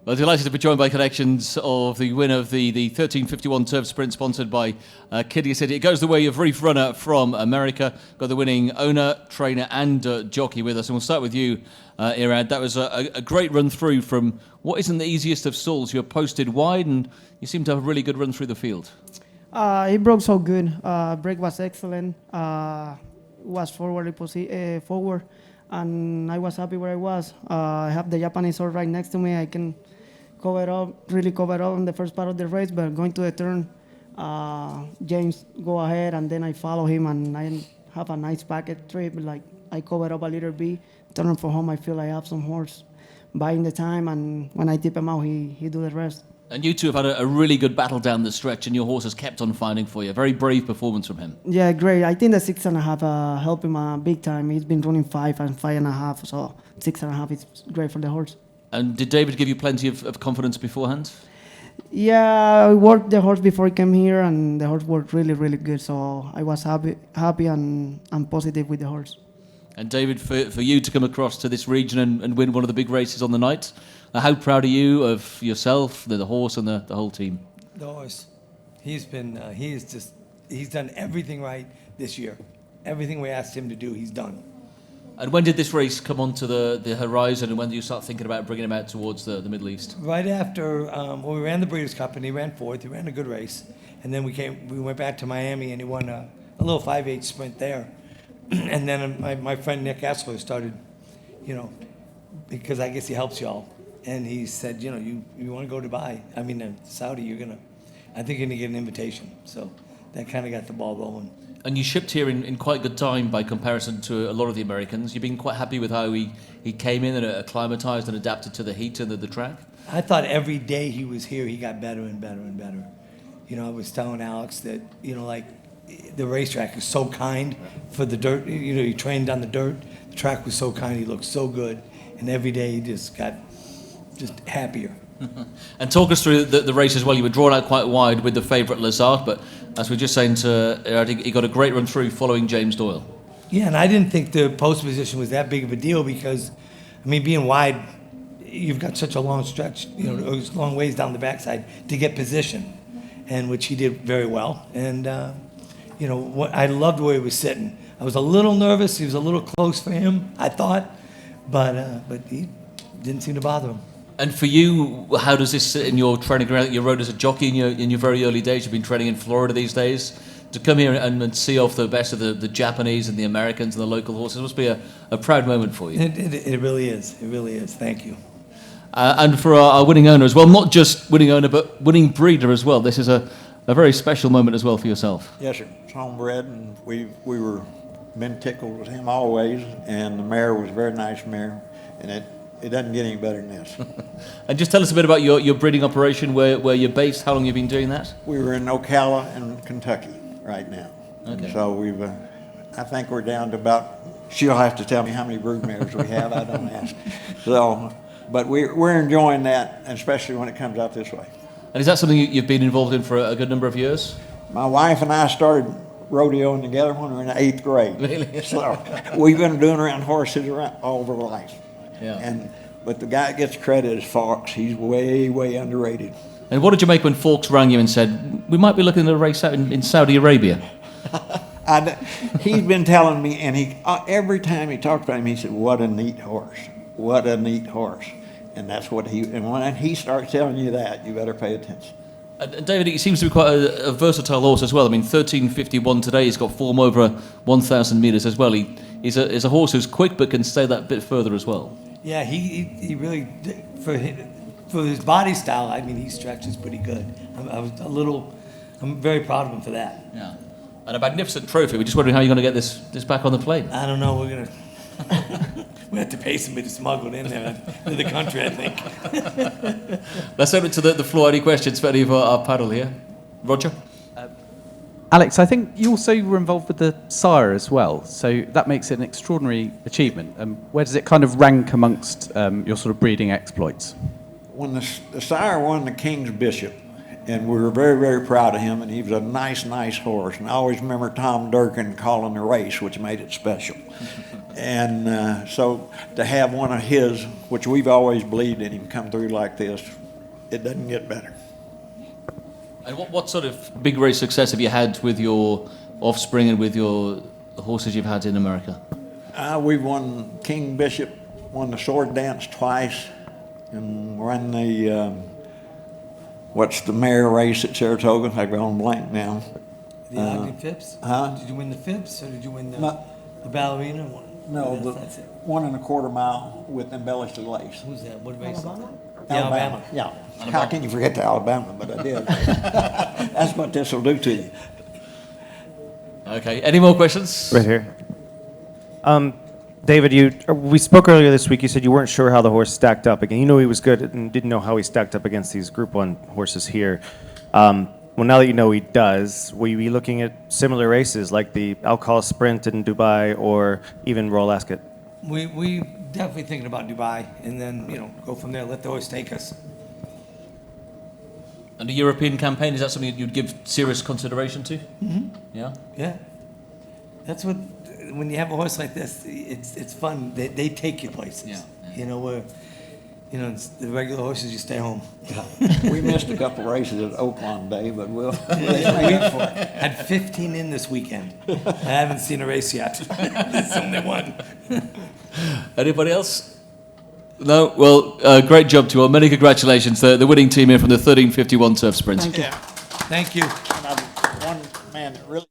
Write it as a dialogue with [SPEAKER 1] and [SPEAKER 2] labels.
[SPEAKER 1] Well, delighted to be joined by connections of the winner of the 1351 Turf Sprint, sponsored by Kidney City. It goes the way of REEF runner from America. Got the winning owner, trainer, and jockey with us. And we'll start with you, Irad. That was a great run through from what isn't the easiest of stalls. You're posted wide, and you seem to have a really good run through the field.
[SPEAKER 2] It broke so good. Break was excellent. Was forward, and I was happy where I was. I have the Japanese horse right next to me. I can really cover up in the first part of the race, but going to the turn, James go ahead, and then I follow him, and I have a nice packet trip. Like, I cover up a little bit, turn for home. I feel I have some horse buying the time, and when I tip him out, he do the rest.
[SPEAKER 1] And you two have had a really good battle down the stretch, and your horse has kept on fighting for you. Very brave performance from him.
[SPEAKER 2] Yeah, great. I think the 6.5 helped him big time. He's been running 5 and 5.5, so 6.5 is great for the horse.
[SPEAKER 1] And did David give you plenty of confidence beforehand?
[SPEAKER 2] Yeah, I worked the horse before he came here, and the horse worked really, really good. So I was happy and positive with the horse.
[SPEAKER 1] And David, for you to come across to this region and win one of the big races on the night, how proud are you of yourself, the horse, and the whole team?
[SPEAKER 3] The horse, he's done everything right this year. Everything we asked him to do, he's done.
[SPEAKER 1] And when did this race come onto the horizon, and when do you start thinking about bringing him out towards the Middle East?
[SPEAKER 3] Right after, we ran the Breeders' Cup, and he ran fourth. He ran a good race. And then we went back to Miami, and he won a little 5/8 sprint there. And then my friend Nick Essler started, because I guess he helps y'all. And he said, you want to go to Dubai? I mean, Saudi, I think you're going to get an invitation. So that kind of got the ball rolling.
[SPEAKER 1] And you shipped here in quite good time by comparison to a lot of the Americans. You've been quite happy with how he came in and acclimatized and adapted to the heat and the track?
[SPEAKER 3] I thought every day he was here, he got better and better and better. I was telling Alex that, the racetrack is so kind for the dirt. He trained on the dirt. The track was so kind. He looked so good. And every day he just got happier.
[SPEAKER 1] And talk us through the race as well. You were drawn out quite wide with the favourite Lazard, but as we were just saying to Irad, he got a great run through following James Doyle.
[SPEAKER 3] Yeah, and I didn't think the post position was that big of a deal because, being wide, you've got such a long stretch, long ways down the backside to get position, and which he did very well. And, I loved where he was sitting. I was a little nervous. He was a little close for him, I thought, but he didn't seem to bother him.
[SPEAKER 1] And for you, how does this sit in your training ground? You rode as a jockey in your very early days. You've been training in Florida these days. To come here and see off the best of the Japanese and the Americans and the local horses must be a proud moment for you.
[SPEAKER 3] It really is. It really is. Thank you.
[SPEAKER 1] And for our winning owner as well, not just winning owner, but winning breeder as well. This is a very special moment as well for yourself.
[SPEAKER 4] Yes, sir. It's homebred, and we were been tickled with him always, and the mare was a very nice mare, and it doesn't get any better than this.
[SPEAKER 1] And just tell us a bit about your breeding operation, where you're based, how long you've been doing that?
[SPEAKER 4] We were in Ocala in Kentucky right now.
[SPEAKER 1] Okay.
[SPEAKER 4] So I think we're down to about, she'll have to tell me how many brood mares we have, I don't ask. So, but we're enjoying that, especially when it comes out this way.
[SPEAKER 1] And is that something you've been involved in for a good number of years?
[SPEAKER 4] My wife and I started rodeoing together when we were in the 8th grade.
[SPEAKER 1] Really?
[SPEAKER 4] So we've been doing around horses all of our life.
[SPEAKER 1] Yeah.
[SPEAKER 4] But the guy that gets credit is Fawkes. He's way, way underrated.
[SPEAKER 1] And what did you make when Fawkes rang you and said, we might be looking at a race out in Saudi Arabia?
[SPEAKER 4] He's been telling me, and every time he talks about him, he said, what a neat horse. What a neat horse. And that's what and when he starts telling you that, you better pay attention.
[SPEAKER 1] And David, he seems to be quite a versatile horse as well. 1351 today, he's got form over 1,000 metres as well. He's a horse who's quick but can stay that bit further as well.
[SPEAKER 3] Yeah, he really, for his body style, he stretches pretty good. I'm very proud of him for that.
[SPEAKER 1] Yeah. And a magnificent trophy. We're just wondering how you're going to get this back on the plane.
[SPEAKER 3] I don't know. We have to pay somebody to smuggle it in there to the country, I think.
[SPEAKER 1] Let's open it to the floor. Any questions for any of our panel here? Roger?
[SPEAKER 5] Alex, I think you also were involved with the sire as well, so that makes it an extraordinary achievement. Where does it kind of rank amongst your sort of breeding exploits?
[SPEAKER 4] When the sire won the King's Bishop, and we were very, very proud of him, and he was a nice, nice horse. And I always remember Tom Durkin calling the race, which made it special. And so to have one of his, which we've always believed in him, come through like this, it doesn't get better.
[SPEAKER 1] And what sort of big race success have you had with your offspring and with your horses you've had in America?
[SPEAKER 4] We've won King Bishop, won the sword dance twice, and run the, what's the mare race at Saratoga? I've gone blank now.
[SPEAKER 3] The Ogden Phipps?
[SPEAKER 4] Huh?
[SPEAKER 3] Did you win the Phipps, or did you win
[SPEAKER 4] No.
[SPEAKER 3] the ballerina one?
[SPEAKER 4] No,
[SPEAKER 3] That's it.
[SPEAKER 4] 1 1/4 mile with embellished lace.
[SPEAKER 3] Who's that? What race?
[SPEAKER 2] Alabama?
[SPEAKER 3] The Alabama.
[SPEAKER 4] Yeah. How can you forget the Alabama? But I did. That's what this will do to you.
[SPEAKER 1] Okay, any more questions?
[SPEAKER 6] Right here. David, we spoke earlier this week. You said you weren't sure how the horse stacked up. Again, you know he was good and didn't know how he stacked up against these Group 1 horses here. Well, now that you know he does, will you be looking at similar races like the Alcohol Sprint in Dubai or even Royal Ascot?
[SPEAKER 3] We definitely thinking about Dubai, and then, go from there, let the horse take us.
[SPEAKER 1] And a European campaign, is that something that you'd give serious consideration to? Mm-hmm. Yeah?
[SPEAKER 3] Yeah. That's what, when you have a horse like this, it's fun. They take you places.
[SPEAKER 1] Yeah.
[SPEAKER 3] Where, it's the regular horses, you stay home.
[SPEAKER 4] We missed a couple races at Oakland Day, but we'll
[SPEAKER 3] We had 15 in this weekend. I haven't seen a race yet. It's only one.
[SPEAKER 1] Anybody else? No? Well, great job to you all. Many congratulations. The winning team here from the 1351 Turf Sprint.
[SPEAKER 2] Thank you.
[SPEAKER 3] Thank you.
[SPEAKER 4] And one man that really